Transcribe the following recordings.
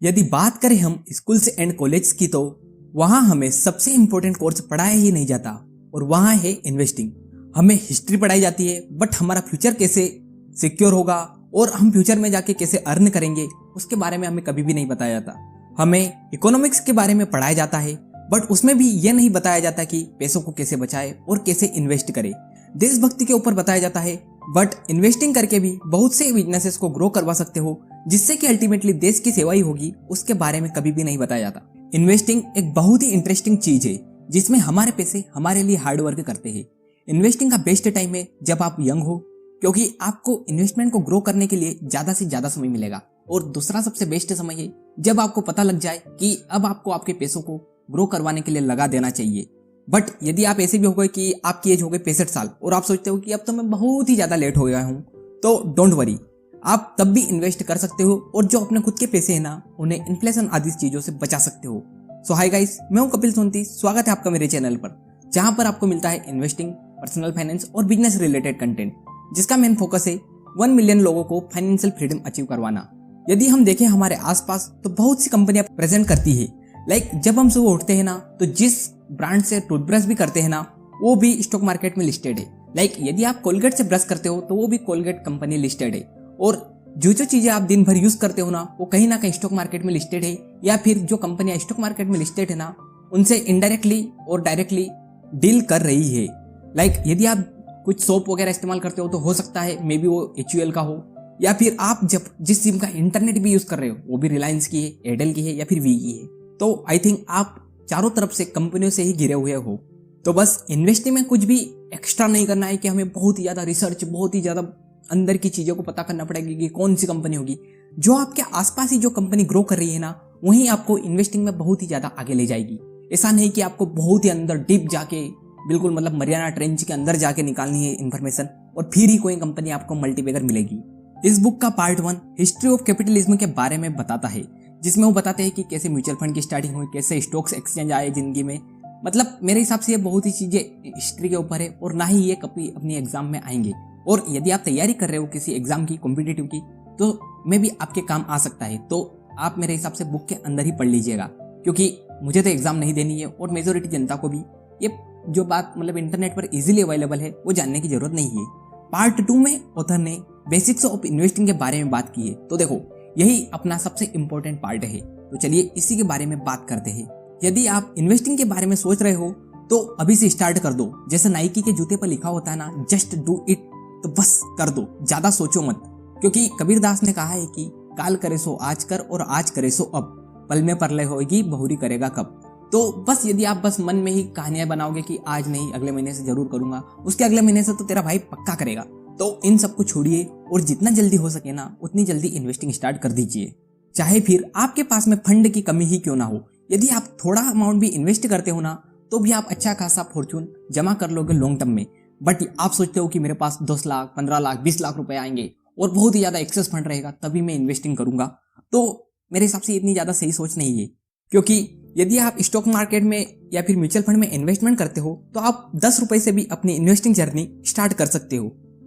यदि बात करें हम स्कूल्स एंड कॉलेज की तो वहाँ हमें सबसे इम्पोर्टेंट कोर्स पढ़ाया ही नहीं जाता और वहाँ है इन्वेस्टिंग। हमें हिस्ट्री पढ़ाई जाती है बट हमारा फ्यूचर कैसे सिक्योर होगा और हम फ्यूचर में जाके कैसे अर्न करेंगे उसके बारे में हमें कभी भी नहीं बताया जाता। हमें इकोनॉमिक्स के बारे में पढ़ाया जाता है बट उसमें भी ये नहीं बताया जाता कि पैसों को कैसे बचाए और कैसे इन्वेस्ट करे। देशभक्ति के ऊपर बताया जाता है बट इन्वेस्टिंग करके भी बहुत से बिजनेसेस को ग्रो करवा सकते हो जिससे कि अल्टीमेटली देश की सेवा ही होगी, उसके बारे में कभी भी नहीं बताया जाता। इन्वेस्टिंग एक बहुत ही इंटरेस्टिंग चीज है जिसमें हमारे पैसे हमारे लिए हार्ड वर्क करते हैं। इन्वेस्टिंग का बेस्ट टाइम है जब आप यंग हो, क्योंकि आपको इन्वेस्टमेंट को ग्रो करने के लिए ज्यादा से ज्यादा समय मिलेगा। और दूसरा सबसे बेस्ट समय है जब आपको पता लग जाए कि अब आपको आपके पैसों को ग्रो करवाने के लिए लगा देना चाहिए। बट यदि आप ऐसे भी हो गए कि आपकी एज हो गई 65 साल और आप सोचते हो कि अब तो मैं बहुत ही ज्यादा लेट हो गया हूँ, तो डोंट वरी, आप तब भी इन्वेस्ट कर सकते हो और जो अपने खुद के पैसे हैं ना उन्हें इन्फ्लेशन आदि चीजों से बचा सकते हो। सो हाय गाइस, मैं हूं कपिल सोनती। स्वागत है आपका मेरे चैनल पर, जहां पर आपको मिलता है इन्वेस्टिंग, पर्सनल फाइनेंस और बिजनेस रिलेटेड कंटेंट, जिसका मेन फोकस है 1 मिलियन लोगों को फाइनेंशियल फ्रीडम अचीव करवाना। यदि हम देखें हमारे आसपास तो बहुत सी कंपनियां प्रेजेंट करती है। लाइक जब हम सुबह उठते हैं ना तो जिस ब्रांड से टूथब्रश भी करते हैं ना वो भी स्टॉक मार्केट में लिस्टेड है। लाइक यदि आप कोलगेट से ब्रश करते हो तो वो भी कोलगेट कंपनी लिस्टेड है। और जो चीजें आप दिन भर यूज करते हो ना वो कहीं ना कहीं स्टॉक मार्केट में लिस्टेड है, या फिर जो कंपनियां स्टॉक मार्केट में लिस्टेड है ना उनसे इनडायरेक्टली और डायरेक्टली डील कर रही है। लाइक यदि आप कुछ सोप वगैरह इस्तेमाल करते हो तो हो सकता है मे बी वो HUL का हो, या फिर आप जब जिस सिम का इंटरनेट भी यूज कर रहे हो वो भी रिलायंस की है, एयरटेल की है या फिर वी की है। तो आई थिंक आप चारों तरफ से कंपनियों से ही घिरे हुए हो। तो बस इन्वेस्टिंग में कुछ भी एक्स्ट्रा नहीं करना है कि हमें बहुत ही ज्यादा रिसर्च, बहुत ही ज्यादा अंदर की चीजों को पता करना पड़ेगी कि कौन सी कंपनी होगी। जो आपके आसपास ही जो कंपनी ग्रो कर रही है ना वही आपको इन्वेस्टिंग में बहुत ही ज्यादा आगे ले जाएगी। ऐसा नहीं कि आपको बहुत ही अंदर डीप जाके बिल्कुल मतलब मरियाना ट्रेंच के अंदर जाके निकालनी है इन्फॉर्मेशन और फिर ही कोई कंपनी आपको मल्टीबैगर मिलेगी। इस बुक का पार्ट 1 हिस्ट्री ऑफ कैपिटलिज्म के बारे में बताता है, जिसमें वो बताते हैं कि कैसे म्यूचुअल फंड की स्टार्टिंग हुई, कैसे स्टॉक्स एक्सचेंज आए जिंदगी में। मतलब मेरे हिसाब से ये बहुत ही चीजें हिस्ट्री के ऊपर है और ना ही ये कभी अपनी एग्जाम में आएंगे। और यदि आप तैयारी कर रहे हो किसी एग्जाम की, कॉम्पिटिटिव की, तो मे भी आपके काम आ सकता है। तो आप मेरे हिसाब से बुक के अंदर ही पढ़ लीजिएगा, क्योंकि मुझे तो एग्जाम नहीं देनी है और मेजोरिटी जनता को भी ये जो बात मतलब इंटरनेट पर इजीली अवेलेबल है वो जानने की जरूरत नहीं है। पार्ट 2 में ऑथर ने बेसिक्स ऑफ इन्वेस्टिंग के बारे में बात की है। तो देखो यही अपना सबसे इम्पोर्टेंट पार्ट है, तो चलिए इसी के बारे में बात करते हैं। यदि आप इन्वेस्टिंग के बारे में सोच रहे हो तो अभी से स्टार्ट कर दो। जैसे नाइकी के जूते पर लिखा होता है ना, जस्ट डू इट, तो बस कर दो, ज्यादा सोचो मत। क्योंकि कबीर दास ने कहा है कि काल करे सो आज कर और आज करे सो अब, पल में परलय होगी बहुरी करेगा कब। तो बस यदि आप बस मन में ही कहानियां बनाओगे कि आज नहीं अगले महीने से जरूर करूंगा, उसके अगले महीने से तो तेरा भाई पक्का करेगा। तो इन सब को छोड़िए और जितना जल्दी हो सके ना उतनी जल्दी इन्वेस्टिंग स्टार्ट कर दीजिए। चाहे फिर आपके पास में फंड की कमी ही क्यों ना हो, यदि आप थोड़ा अमाउंट भी इन्वेस्ट करते हो ना तो भी आप अच्छा खासा फॉर्चून जमा कर लोगे लॉन्ग टर्म में। बट आप सोचते हो कि मेरे पास 10 लाख, 15 लाख, 20 लाख रुपए आएंगे और बहुत ही ज्यादा एक्सेस फंड रहेगा तभी मैं इन्वेस्टिंग करूंगा, तो मेरे हिसाब से इतनी ज्यादा सही सोच नहीं है। क्योंकि यदि आप स्टॉक मार्केट में या फिर म्यूचुअल फंड में इन्वेस्टमेंट करते हो तो आप 10 रुपए से भी अपनी इन्वेस्टिंग जर्नी स्टार्ट कर सकते हो।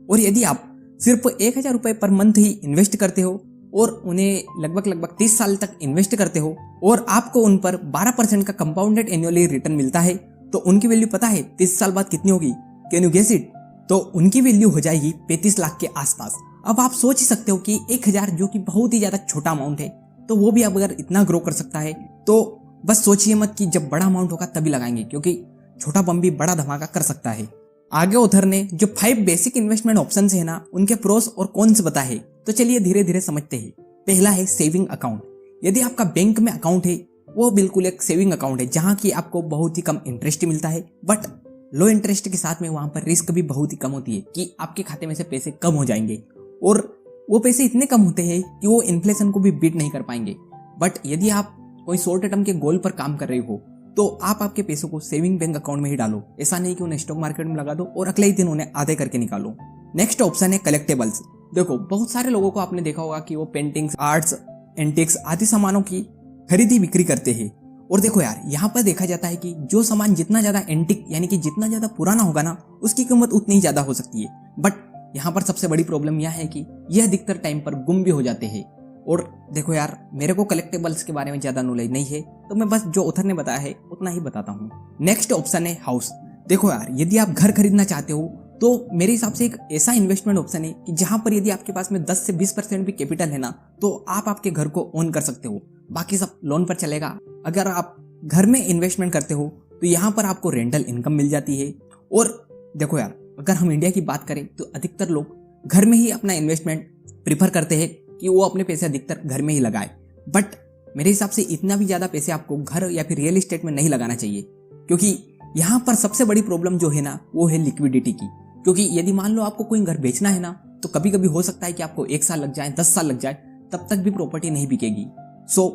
और यदि आप सिर्फ 1000 रुपए पर मंथ ही इन्वेस्ट करते हो और उन्हें लगभग 30 साल तक इन्वेस्ट करते हो और आपको उन पर 12% का कंपाउंडेड एनुअली रिटर्न मिलता है, तो उनकी वैल्यू पता है 30 साल बाद कितनी होगी? Can you guess it? तो उनकी वैल्यू हो जाएगी 35 लाख के आसपास। अब आप सोच ही सकते हो कि 1000 जो कि बहुत ही ज्यादा छोटा अमाउंट है, तो वो भी अगर इतना ग्रो कर सकता है तो बस सोचिए मत कि जब बड़ा अमाउंट होगा तभी लगाएंगे, क्योंकि छोटा बम भी बड़ा धमाका कर सकता है। आगे ऑथर ने जो 5 बेसिक इन्वेस्टमेंट ऑप्शंस है ना उनके प्रोस और कॉन्स बताए हैं, तो चलिए धीरे धीरे समझते हैं। पहला है सेविंग अकाउंट। यदि आपका बैंक में अकाउंट है वो बिल्कुल एक सेविंग अकाउंट है जहां की आपको बहुत ही कम इंटरेस्ट मिलता है, बट लो इंटरेस्ट के साथ में वहां पर रिस्क भी बहुत ही कम होती है कि आपके खाते में से पैसे कम हो जाएंगे और वो पैसे इतने कम होते हैं कि वो इन्फ्लेशन को भी बीट नहीं कर पाएंगे। बट यदि आप कोई शॉर्ट टर्म के गोल पर काम कर रहे हो तो आप आपके पैसों को सेविंग बैंक अकाउंट में ही डालो। ऐसा नहीं कि उन्हें स्टॉक मार्केट में लगा दो और अगले ही दिन उन्हें आधे करके निकालो। नेक्स्ट ऑप्शन है कलेक्टेबल्स। देखो बहुत सारे लोगों को आपने देखा होगा कि वो पेंटिंग्स, आर्ट्स, एंटिक्स आदि सामानों की खरीदी बिक्री करते हैं। और देखो यार, यहाँ पर देखा जाता है कि जो सामान जितना ज्यादा एंटिक यानी कि जितना ज्यादा पुराना होगा ना उसकी कीमत उतनी ही ज्यादा हो सकती है। बट यहाँ पर सबसे बड़ी प्रॉब्लम यह है कि यह अधिकतर टाइम पर गुम भी हो जाते हैं और देखो यार, मेरे को कलेक्टेबल्स के बारे में ज़्यादा नॉलेज नहीं है, तो मैं बस जो ऑथर ने बताया है उतना ही बताता हूँ। नेक्स्ट ऑप्शन है हाउस। देखो यार, यदि आप घर खरीदना चाहते हो तो मेरे हिसाब से एक ऐसा इन्वेस्टमेंट ऑप्शन है कि जहां पर यदि आपके पास में 10 से 20% भी कैपिटल है ना, तो आप आपके घर को ओन कर सकते हो। बाकी सब लोन पर चलेगा। अगर आप घर में इन्वेस्टमेंट करते हो तो यहाँ पर आपको रेंटल इनकम मिल जाती है। और देखो यार, अगर हम इंडिया की बात करें तो अधिकतर लोग घर में ही अपना इन्वेस्टमेंट प्रीफर करते हैं कि वो अपने पैसे अधिकतर घर में ही लगाए। बट मेरे हिसाब से इतना भी ज़्यादा पैसे आपको घर या फिर रियल एस्टेट में नहीं लगाना चाहिए, क्योंकि यहाँ पर सबसे बड़ी प्रॉब्लम जो है ना, वो है लिक्विडिटी की। क्योंकि यदि मान लो आपको कोई घर बेचना है ना, तो कभी कभी हो सकता है कि आपको 1 साल लग जाए, 10 साल लग जाए, तब तक भी प्रॉपर्टी नहीं बिकेगी। सो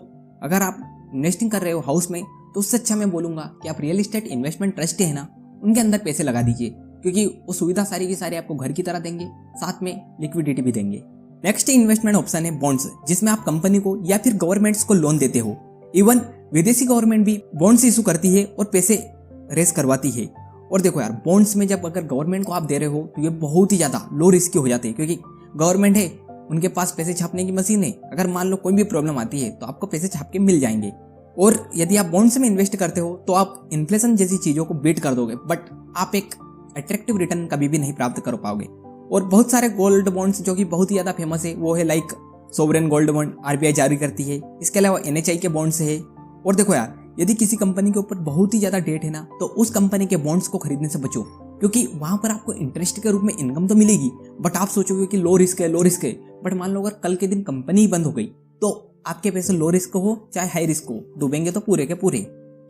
अगर आप इन्वेस्टिंग कर रहे हो हाउस में, तो उससे अच्छा मैं बोलूंगा कि आप रियल एस्टेट इन्वेस्टमेंट ट्रस्ट है ना, उनके अंदर पैसे लगा दीजिए, क्योंकि वो सुविधा सारी की सारी आपको घर की तरह देंगे, साथ में लिक्विडिटी भी देंगे। नेक्स्ट इन्वेस्टमेंट ऑप्शन है बॉन्ड्स, जिसमें आप कंपनी को या फिर गवर्नमेंट्स को लोन देते हो। इवन विदेशी गवर्नमेंट भी बॉन्ड्स इशू करती है और पैसे रेस करवाती है। और देखो यार, बॉन्ड्स में जब अगर गवर्नमेंट को आप दे रहे हो तो ये बहुत ही ज़्यादा लो रिस्की हो जाते हैं, क्योंकि गवर्नमेंट है, उनके पास पैसे छापने की मशीन है। अगर मान लो कोई भी प्रॉब्लम आती है तो आपको पैसे छाप के मिल जाएंगे। और यदि आप बॉन्ड्स में इन्वेस्ट करते हो तो आप इन्फ्लेशन जैसी चीज़ों को बीट कर दोगे, बट आप एक अट्रैक्टिव रिटर्न कभी भी नहीं प्राप्त कर पाओगे। और बहुत सारे गोल्ड बॉन्ड्स जो कि बहुत ही ज़्यादा फेमस है, वो है like sovereign gold bond RBI जारी करती है। इसके अलावा एनएचआई के बॉन्ड्स है। और देखो यार, यदि किसी कंपनी के ऊपर बहुत ही ज़्यादा डेट है ना, तो उस कंपनी के बॉन्ड्स को खरीदने से बचो, क्योंकि वहां पर आपको इंटरेस्ट के रूप में इनकम तो मिलेगी, बट आप सोचोगे कि लो रिस्क है, लो रिस्क है। बट मान लो अगर कल के दिन कंपनी ही बंद हो गई, तो आपके पैसे लो रिस्क हो चाहे हाई रिस्क हो, डूबेंगे तो पूरे के पूरे।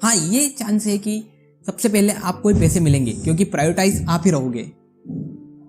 हाँ, ये चांस है कि सबसे पहले आपको ही पैसे मिलेंगे, क्योंकि प्रायोरिटाइज आप ही रहोगे।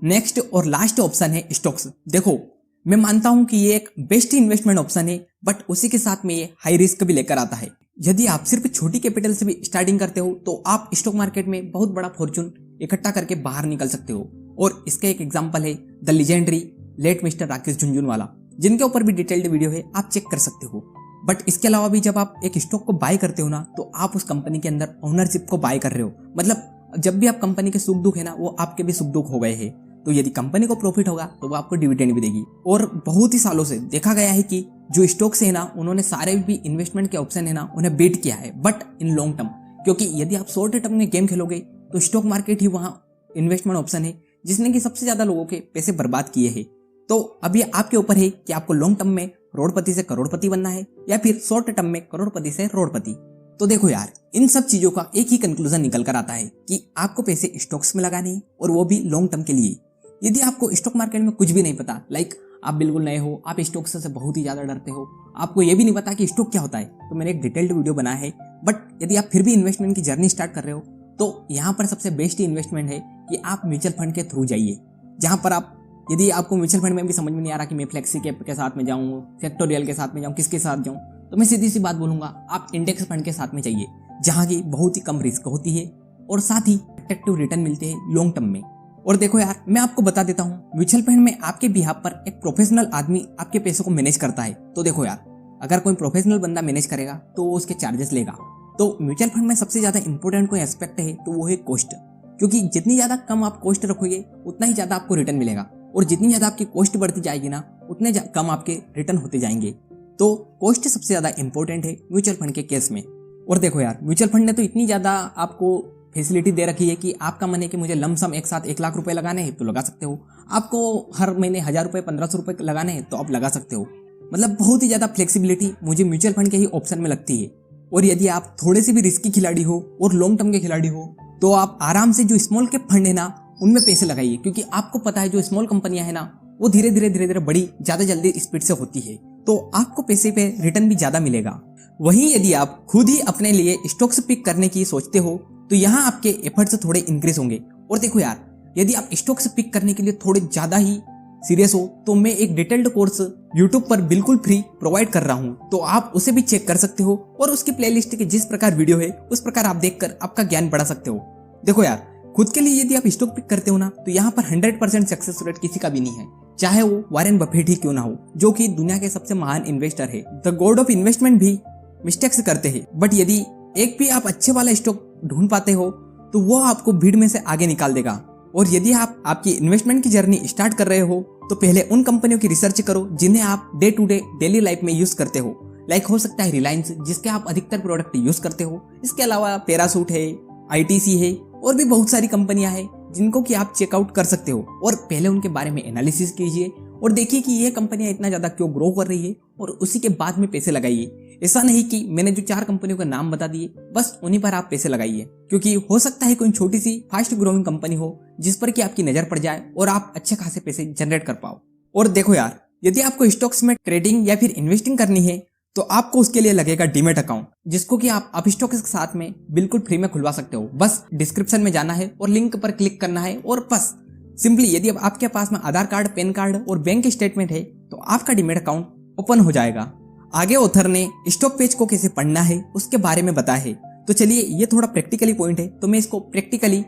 नेक्स्ट और लास्ट ऑप्शन है स्टॉक्स। देखो, मैं मानता हूं कि ये एक बेस्ट इन्वेस्टमेंट ऑप्शन है, बट उसी के साथ में ये हाई रिस्क भी लेकर आता है। यदि आप सिर्फ छोटी कैपिटल से भी स्टार्टिंग करते हो तो आप स्टॉक मार्केट में बहुत बड़ा फॉर्चून इकट्ठा करके बाहर निकल सकते हो। और इसका एक एग्जांपल है the legendary late mister Rakesh Jhunjhunwala, जिनके ऊपर भी डिटेल्ड वीडियो है, आप चेक कर सकते हो। बट इसके अलावा भी जब आप एक स्टॉक को बाय करते हो ना, तो आप उस कंपनी के अंदर ओनरशिप को बाय कर रहे हो। मतलब जब भी आप कंपनी के सुख दुख है ना, वो आपके भी सुख दुख हो गए हैं। तो यदि कंपनी को प्रॉफिट होगा तो वो आपको डिविडेंड भी देगी। और बहुत ही सालों से देखा गया है कि जो स्टॉक्स है ना, उन्होंने सारे भी इन्वेस्टमेंट के ऑप्शन है ना, उन्हें बीट किया है, बट इन लॉन्ग टर्म। क्योंकि यदि आप शॉर्ट टर्म में गेम खेलोगे तो स्टॉक मार्केट ही वहाँ इन्वेस्टमेंट ऑप्शन है जिसने कि सबसे ज्यादा लोगों के पैसे बर्बाद किए हैं। तो अभी आपके ऊपर है कि आपको लॉन्ग टर्म में करोड़पति से करोड़पति बनना है या फिर शॉर्ट टर्म में करोड़पति से रोड़पति। तो देखो यार, इन सब चीजों का एक ही कंक्लूजन निकल कर आता है कि आपको पैसे स्टॉक्स में लगाने हैं, और वो भी लॉन्ग टर्म के लिए। यदि आपको स्टॉक मार्केट में कुछ भी नहीं पता, लाइक आप बिल्कुल नए हो, आप स्टॉक्स से बहुत ही ज्यादा डरते हो, आपको ये भी नहीं पता कि स्टॉक क्या होता है, तो मैंने एक डिटेल्ड वीडियो बनाया है। बट यदि आप फिर भी इन्वेस्टमेंट की जर्नी स्टार्ट कर रहे हो, तो यहाँ पर सबसे बेस्ट इन्वेस्टमेंट है कि आप म्यूचुअल फंड के थ्रू जाइए। जहाँ पर आप, यदि आपको म्यूचुअल फंड में भी समझ में नहीं आ रहा कि मैं फ्लेक्सी कैप के साथ में जाऊँ, सेक्टोरियल के साथ में जाऊँ, किसके साथ जाऊँ, तो मैं सीधी सी बात बोलूँगा, आप इंडेक्स फंड के साथ में जाइए, जहाँ की बहुत ही कम रिस्क होती है और साथ ही अट्रैक्टिव रिटर्न मिलते हैं लॉन्ग टर्म में। और देखो यार, मैं आपको बता देता हूँ, म्यूचुअल फंड में आपके बिहाफ पर एक प्रोफेशनल आदमी आपके पैसों को मैनेज करता है। तो देखो यार, अगर कोई प्रोफेशनल बंदा मैनेज करेगा तो वो उसके चार्जेस लेगा। तो म्यूचुअल फंड में सबसे ज्यादा इंपॉर्टेंट कोई एस्पेक्ट है तो वो है कॉस्ट, क्योंकि जितनी ज्यादा कम आप कॉस्ट रखोगे उतना ही ज्यादा आपको रिटर्न मिलेगा, और जितनी ज्यादा आपकी कॉस्ट बढ़ती जाएगी ना, उतने कम आपके रिटर्न होते जाएंगे। तो कॉस्ट सबसे ज्यादा इंपॉर्टेंट है म्यूचुअल फंड के केस में। और देखो यार, म्यूचुअल फंड ने तो इतनी ज्यादा आपको फैसिलिटी दे रखी है कि आपका मन है कि मुझे लमसम एक साथ 1 लाख रुपए लगाने हैं तो लगा सकते हो, आपको हर महीने 1000 रुपए 1500 रुपए लगाने हैं तो आप लगा सकते हो। मतलब बहुत ही ज्यादा फ्लेक्सिबिलिटी मुझे म्यूचुअल फंड के ही ऑप्शन में लगती है। और यदि आप थोड़े से भी रिस्की खिलाड़ी हो और लॉन्ग टर्म के खिलाड़ी हो, तो आप आराम से जो स्मॉल कैप फंड है ना, उनमें पैसे लगाइए, क्योंकि आपको पता है जो स्मॉल कंपनियां है ना, वो धीरे धीरे बड़ी ज्यादा जल्दी स्पीड से होती है, तो आपको पैसे पे रिटर्न भी ज्यादा मिलेगा। वहीं यदि आप खुद ही अपने लिए स्टॉक्स पिक करने की सोचते हो, तो यहाँ आपके एफर्ट्स थोड़े इंक्रीज होंगे। और देखो यार, यदि आप स्टॉक्स पिक करने के लिए थोड़े ज्यादा ही सीरियस हो, तो मैं एक डिटेल्ड कोर्स YouTube पर बिल्कुल फ्री प्रोवाइड कर रहा हूँ, तो आप उसे भी चेक कर सकते हो, और उसकी प्लेलिस्ट के जिस प्रकार वीडियो है उस प्रकार आप देखकर आपका ज्ञान बढ़ा सकते हो। देखो यार, खुद के लिए यदि आप स्टॉक पिक करते हो ना, तो यहाँ पर 100% सक्सेस रेट किसी का भी नहीं है, चाहे वो वॉरेन बफेट ही क्यों ना हो, जो कि दुनिया के सबसे महान इन्वेस्टर है। द गॉड ऑफ इन्वेस्टमेंट भी मिस्टेक्स करते हैं, बट यदि एक भी आप अच्छे वाला स्टॉक ढूंढ पाते हो तो वो आपको भीड़ में से आगे निकाल देगा। और यदि आप आपकी इन्वेस्टमेंट की जर्नी स्टार्ट कर रहे हो तो पहले उन कंपनियों की रिसर्च करो जिन्हें आप day to day daily life में यूज करते हो। लाइक हो सकता है रिलायंस, जिसके आप अधिकतर प्रोडक्ट यूज करते हो। इसके अलावा पैरासूट है, आईटीसी है, और भी बहुत सारी कंपनियां हैं जिनको कि आप चेकआउट कर सकते हो। और पहले उनके बारे में एनालिसिस कीजिए और देखिए कि ये कंपनियां इतना ज्यादा क्यों ग्रो कर रही है, और उसी के बाद में पैसे लगाइए। ऐसा नहीं कि मैंने जो 4 कंपनियों का नाम बता दिए बस उन्हीं पर आप पैसे लगाइए, क्योंकि हो सकता है कोई छोटी सी फास्ट ग्रोइंग कंपनी हो जिस पर कि आपकी नजर पड़ जाए और आप अच्छे खासे पैसे जनरेट कर पाओ। और देखो यार, यदि आपको स्टॉक्स में ट्रेडिंग या फिर इन्वेस्टिंग करनी है तो आपको उसके लिए लगेगा डीमैट अकाउंट, जिसको कि आप अपस्टॉक्स के साथ में बिल्कुल फ्री में खुलवा सकते हो। बस डिस्क्रिप्शन में जाना है और लिंक पर क्लिक करना है, और बस सिंपली यदि अब आपके पास में आधार कार्ड, पैन कार्ड और बैंक स्टेटमेंट है तो आपका डीमैट अकाउंट ओपन हो जाएगा। आगे ऑथर ने स्टॉक पेज को कैसे पढ़ना है उसके बारे में बताया है। तो चलिए, ये थोड़ा प्रैक्टिकली पॉइंट है तो मैं इसको प्रैक्टिकली।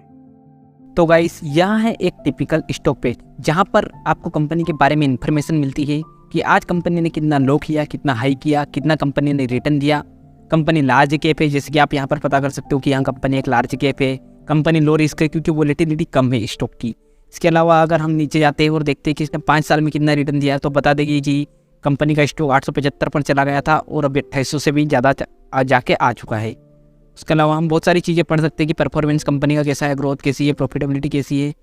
तो गाइस, यहाँ है एक टिपिकल स्टॉक पेज जहाँ पर आपको कंपनी के बारे में इंफॉर्मेशन मिलती है कि आज कंपनी ने कितना लो किया, कितना हाई किया, कितना कंपनी ने रिटर्न दिया। कंपनी लार्ज कैप है, जैसे कि आप यहाँ पर पता कर सकते हो कि यहाँ कंपनी एक लार्ज कैप है। कंपनी लो रिस्क है क्योंकि वोलेटिलिटी कम है स्टॉक की। इसके अलावा अगर हम नीचे जाते हैं और देखते हैं कि इसने 5 साल में कितना रिटर्न दिया तो बता देगी जी कंपनी का स्टॉक 875 पर चला गया था और अभी 2800 से भी ज़्यादा जाके आ चुका है। उसके अलावा हम बहुत सारी चीज़ें पढ़ सकते हैं कि परफॉर्मेंस कंपनी का कैसा है, ग्रोथ कैसी है, प्रॉफिटेबिलिटी कैसी है।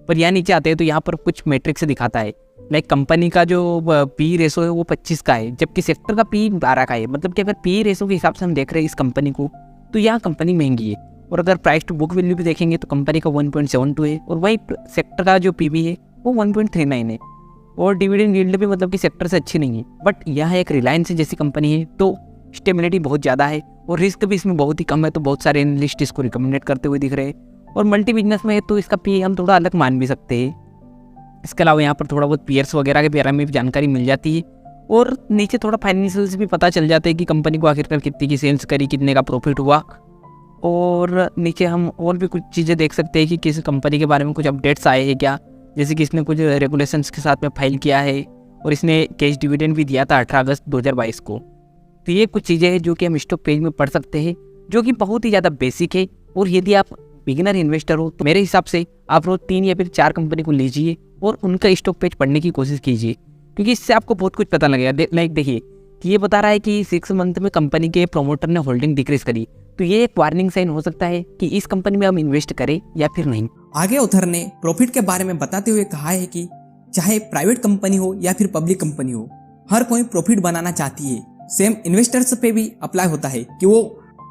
पर यहाँ नीचे आते हैं तो यहाँ पर कुछ मैट्रिक्स दिखाता है। लाइक कंपनी का जो पी रेशो है वो 25 का है, जबकि सेक्टर का पी 12 का है। मतलब कि अगर पी रेशो के हिसाब से हम देख रहे हैं इस कंपनी को तो यहाँ कंपनी महंगी है। और अगर प्राइस टू बुक वैल्यू भी देखेंगे तो कंपनी का 1.72 है और वही सेक्टर का जो पीबी है वो 1.39 है। और डिविडेंड यील्ड भी मतलब कि सेक्टर से अच्छी नहीं है। बट यहाँ एक रिलायंस जैसी कंपनी है तो स्टेबिलिटी बहुत ज़्यादा है और रिस्क भी इसमें बहुत ही कम है, तो बहुत सारे एनालिस्ट इसको रिकमेंडेड करते हुए दिख रहे हैं। और मल्टी बिजनेस में है तो इसका पी हम थोड़ा अलग मान भी सकते हैं। इसके अलावा यहाँ पर थोड़ा बहुत पीयर्स वगैरह के बारे में भी जानकारी मिल जाती है और नीचे थोड़ा फाइनेंशियल्स भी पता चल जाता है कि कंपनी को आखिरकार कितनी की सेल्स करी, कितने का प्रॉफिट हुआ। और नीचे हम और भी कुछ चीज़ें देख सकते हैं कि किस कंपनी के बारे में कुछ अपडेट्स आए हैं क्या, जैसे कि इसने कुछ रेगुलेशंस के साथ में फाइल किया है और इसने कैश डिविडेंड भी दिया था 18 अगस्त 2022 को। तो ये कुछ चीज़ें हैं जो कि हम स्टॉक पेज में पढ़ सकते हैं, जो कि बहुत ही ज़्यादा बेसिक है। और यदि आप बिगिनर इन्वेस्टर हो तो मेरे हिसाब से आप रोज 3 या फिर 4 कंपनी को लीजिए और उनका स्टॉक पेज पढ़ने की कोशिश कीजिए, क्योंकि इससे आपको बहुत कुछ पता लगेगा। लाइक देखिए कि ये बता रहा है कि 6 मंथ में कंपनी के प्रोमोटर ने होल्डिंग डिक्रीज करी, तो ये एक वार्निंग साइन हो सकता है कि इस कंपनी में हम इन्वेस्ट करें या फिर नहीं। आगे ऑथर ने प्रॉफिट के बारे में बताते हुए कहा है कि चाहे प्राइवेट कंपनी हो या फिर पब्लिक कंपनी हो, हर कोई प्रॉफिट बनाना चाहती है। सेम इन्वेस्टर्स पे भी अप्लाई होता है कि वो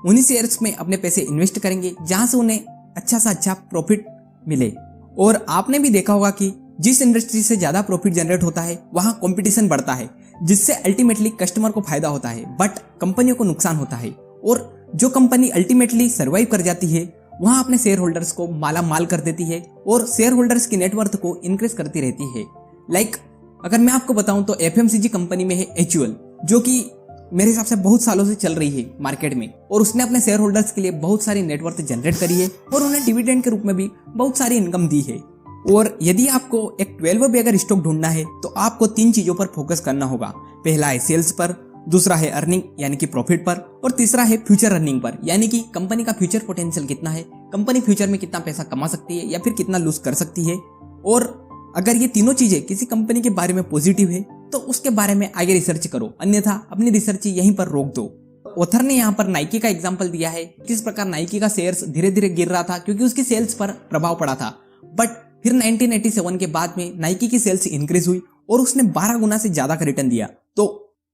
उन्हीं शेयर्स में अपने पैसे इन्वेस्ट करेंगे जहां से उन्हें अच्छा सा अच्छा प्रॉफिट मिले। और आपने भी देखा होगा कि जिस इंडस्ट्री से ज्यादा प्रॉफिट जनरेट होता है वहां कंपटीशन बढ़ता है, जिससे अल्टीमेटली कस्टमर को फायदा होता है बट कंपनियों को नुकसान होता है। और जो कंपनी अल्टीमेटली सर्वाइव कर जाती है वहां अपने शेयर होल्डर्स को माला माल कर देती है और शेयर होल्डर्स की नेटवर्थ को इंक्रीज करती रहती है। लाइक अगर मैं आपको बताऊं तो एफएमसीजी कंपनी में है एचयूएल, जो कि मेरे हिसाब से बहुत सालों से चल रही है मार्केट में, और उसने अपने शेयर होल्डर्स के लिए बहुत सारी नेटवर्थ जनरेट करी है और उन्हें डिविडेंड के रूप में भी बहुत सारी इनकम दी है। और यदि आपको एक 12 बैगर स्टॉक ढूंढना है तो आपको 3 चीजों पर फोकस करना होगा। पहला है सेल्स पर, दूसरा है अर्निंग यानी कि प्रॉफिट पर, और तीसरा है फ्यूचर अर्निंग पर, यानी कि कंपनी का फ्यूचर पोटेंशियल कितना है, कंपनी फ्यूचर में कितना पैसा कमा सकती है या फिर कितना लूज कर सकती है। और अगर ये तीनों चीजें किसी कंपनी के बारे में पॉजिटिव है तो उसके बारे में आगे रिसर्च करो, अन्यथा अपनी रिसर्च यहीं पर रोक दो। ऑथर ने यहाँ पर नाइकी का एग्जांपल दिया है, किस प्रकार नाइकी का शेयर्स धीरे धीरे गिर रहा था क्योंकि उसकी सेल्स पर प्रभाव पड़ा था। बट फिर 1987 के बाद में नाइकी की सेल्स इंक्रीज हुई और उसने 12 गुना से ज्यादा का रिटर्न दिया। तो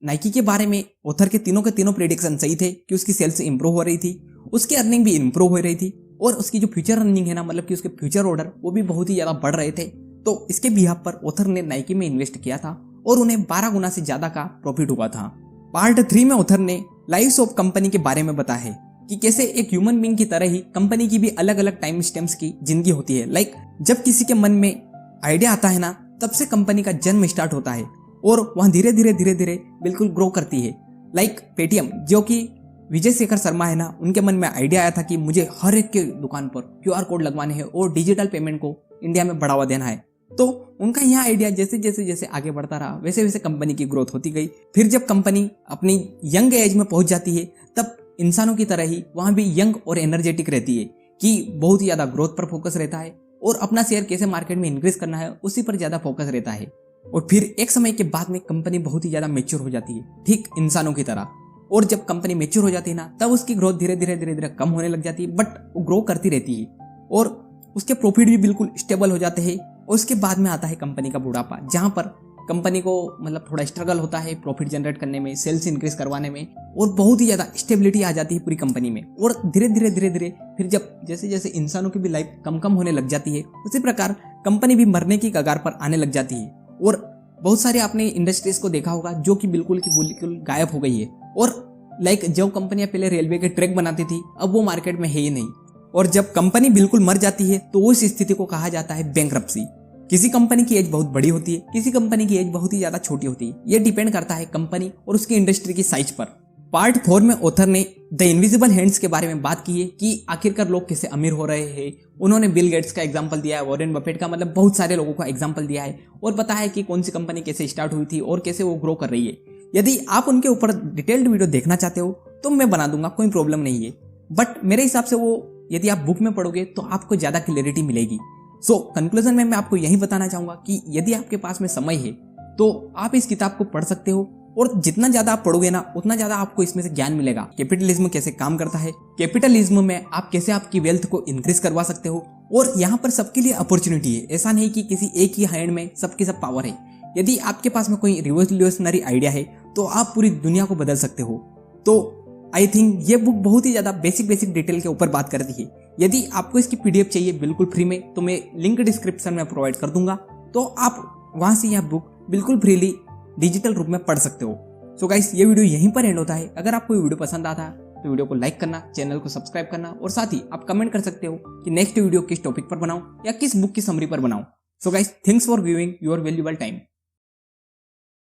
नाइकी के बारे में ऑथर के तीनों प्रेडिक्शन सही थे कि उसकी सेल्स इंप्रूव हो रही थी, उसकी अर्निंग भी इंप्रूव हो रही थी और उसकी जो फ्यूचर अर्निंग है ना, मतलब कि उसके फ्यूचर ऑर्डर वो भी बहुत ही ज्यादा बढ़ रहे थे। तो इसके बिहाफ पर ऑथर ने नाइकी में इन्वेस्ट किया था और उन्हें 12 गुना से ज्यादा का प्रॉफिट हुआ था। पार्ट 3 में ऑथर ने लाइव्स ऑफ कंपनी के बारे में बताया है कि कैसे एक ह्यूमन बीइंग की तरह ही कंपनी की भी अलग अलग टाइम स्टेम्स की जिंदगी होती है। लाइक जब किसी के मन में आइडिया आता है ना, तब से कंपनी का जन्म स्टार्ट होता है और वहां धीरे धीरे बिल्कुल ग्रो करती है। लाइक पेटीएम, जो कि विजय शेखर शर्मा है ना, उनके मन में आइडिया आया था कि मुझे हर एक के दुकान पर QR कोड लगवाने हैं और डिजिटल पेमेंट को इंडिया में बढ़ावा देना है। तो उनका यह आइडिया जैसे आगे बढ़ता रहा वैसे वैसे कंपनी की ग्रोथ होती गई। फिर जब कंपनी अपनी यंग एज में पहुंच जाती है तब इंसानों की तरह ही वहां भी यंग और एनर्जेटिक रहती है कि बहुत ही ज्यादा ग्रोथ पर फोकस रहता है और अपना शेयर कैसे मार्केट में इंक्रीज करना है उसी पर ज्यादा फोकस रहता है। और फिर एक समय के बाद में कंपनी बहुत ही ज्यादा मेच्योर हो जाती है, ठीक इंसानों की तरह। और जब कंपनी मेच्योर हो जाती है ना, तब उसकी ग्रोथ धीरे धीरे कम होने लग जाती है, बट वो ग्रो करती रहती है और उसके प्रॉफिट भी बिल्कुल स्टेबल हो जाते हैं। और उसके बाद में आता है कंपनी का बुढ़ापा, जहां पर कंपनी को मतलब थोड़ा स्ट्रगल होता है प्रॉफिट जनरेट करने में, सेल्स इंक्रीज करवाने में, और बहुत ही ज्यादा स्टेबिलिटी आ जाती है पूरी कंपनी में। और धीरे धीरे फिर जब जैसे जैसे इंसानों की भी लाइफ कम होने लग जाती है, उसी प्रकार कंपनी भी मरने की कगार पर आने लग जाती है। और बहुत सारे आपने इंडस्ट्रीज को देखा होगा जो कि बिल्कुल की बिल्कुल गायब हो गई है। और लाइक जो कंपनियां पहले रेलवे के ट्रैक बनाती थी, अब वो मार्केट में है ही नहीं। और जब कंपनी बिल्कुल मर जाती है तो उस स्थिति को कहा जाता है बैंकरप्सी। किसी कंपनी की एज बहुत बड़ी होती है, किसी कंपनी की एज बहुत ही ज्यादा छोटी होती है। यह डिपेंड करता है कंपनी और उसकी इंडस्ट्री की साइज पर। पार्ट 4 में ऑथर ने द इनविजिबल हैंड्स के बारे में बात की है कि आखिरकार लोग कैसे अमीर हो रहे हैं। उन्होंने बिल गेट्स का एग्जांपल दिया है, वॉरेन बफेट का, मतलब बहुत सारे लोगों का एग्जांपल दिया है और बताया है कि कौन सी कंपनी कैसे स्टार्ट हुई थी और कैसे वो ग्रो कर रही है। यदि आप उनके ऊपर डिटेल्ड वीडियो देखना चाहते हो तो मैं बना दूंगा, कोई प्रॉब्लम नहीं है। बट मेरे हिसाब से वो यदि आप बुक में पढ़ोगे तो आपको ज्यादा क्लैरिटी मिलेगी। सो कंक्लूजन में मैं आपको यही बताना चाहूंगा कि यदि आपके पास में समय है तो आप इस किताब को पढ़ सकते हो, और जितना ज्यादा आप पढ़ोगे ना उतना ज्यादा आपको इसमें से ज्ञान मिलेगा। कैपिटलिज्म कैसे काम करता है, कैपिटलिज्म में आप कैसे आपकी वेल्थ को इंक्रीज करवा सकते हो, और यहाँ पर सबके लिए अपॉर्चुनिटी है। ऐसा नहीं कि किसी एक ही हैंड में सबकी सब पावर है। यदि आपके पास में कोई रिवोल्यूशनरी आइडिया है तो आप पूरी दुनिया को बदल सकते हो। तो आई थिंक ये बुक बहुत ही ज्यादा बेसिक डिटेल के ऊपर बात करती है। यदि आपको इसकी पीडीएफ चाहिए बिल्कुल फ्री में तो मैं लिंक डिस्क्रिप्शन में प्रोवाइड कर दूंगा, तो आप वहां से यह बुक बिल्कुल फ्रीली डिजिटल रूप में पढ़ सकते हो। सो गाइस, ये वीडियो यहीं पर एंड होता है। अगर आपको ये वीडियो पसंद आता है तो वीडियो को लाइक करना, चैनल को सब्सक्राइब करना, और साथ ही आप कमेंट कर सकते हो कि नेक्स्ट वीडियो किस टॉपिक पर बनाऊं या किस बुक की समरी पर बनाऊं। So guys, thanks for giving your valuable time.